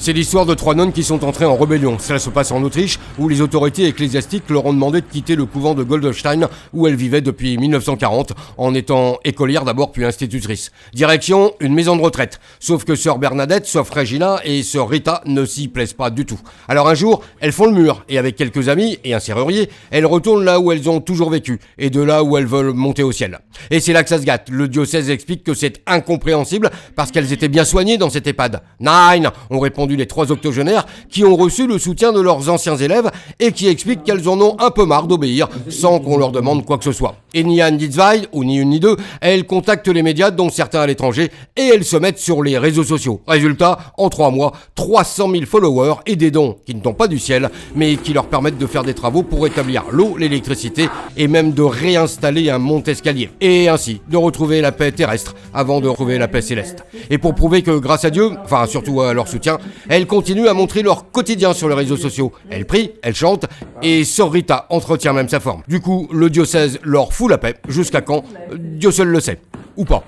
C'est l'histoire de 3 nonnes qui sont entrées en rébellion. Cela se passe en Autriche, où les autorités ecclésiastiques leur ont demandé de quitter le couvent de Goldstein, où elles vivaient depuis 1940, en étant écolières d'abord puis institutrices. Direction, une maison de retraite. Sauf que sœur Bernadette, sœur Frégina et sœur Rita ne s'y plaisent pas du tout. Alors un jour, elles font le mur, et avec quelques amis et un serrurier, elles retournent là où elles ont toujours vécu, et de là où elles veulent monter au ciel. Et c'est là que ça se gâte. Le diocèse explique que c'est incompréhensible, parce qu'elles étaient bien soignées dans cette EHPAD. Nine, ont répondu les 3 octogénaires qui ont reçu le soutien de leurs anciens élèves et qui expliquent qu'elles en ont un peu marre d'obéir sans qu'on leur demande quoi que ce soit. Et ni Anne ni zwei, ou ni une ni deux, elles contactent les médias, dont certains à l'étranger, et elles se mettent sur les réseaux sociaux. Résultat, en 3 mois, 300 000 followers et des dons qui ne tombent pas du ciel, mais qui leur permettent de faire des travaux pour rétablir l'eau, l'électricité et même de réinstaller un monte-escalier. Et ainsi, de retrouver la paix terrestre avant de retrouver la paix céleste. Et pour prouver que grâce à Dieu, enfin surtout à leur soutien, elles continuent à montrer leur quotidien sur les réseaux sociaux. Elles prient, elles chantent, et sœur Rita entretient même sa forme. Du coup, le diocèse leur fout la paix. Jusqu'à quand? Dieu seul le sait. Ou pas.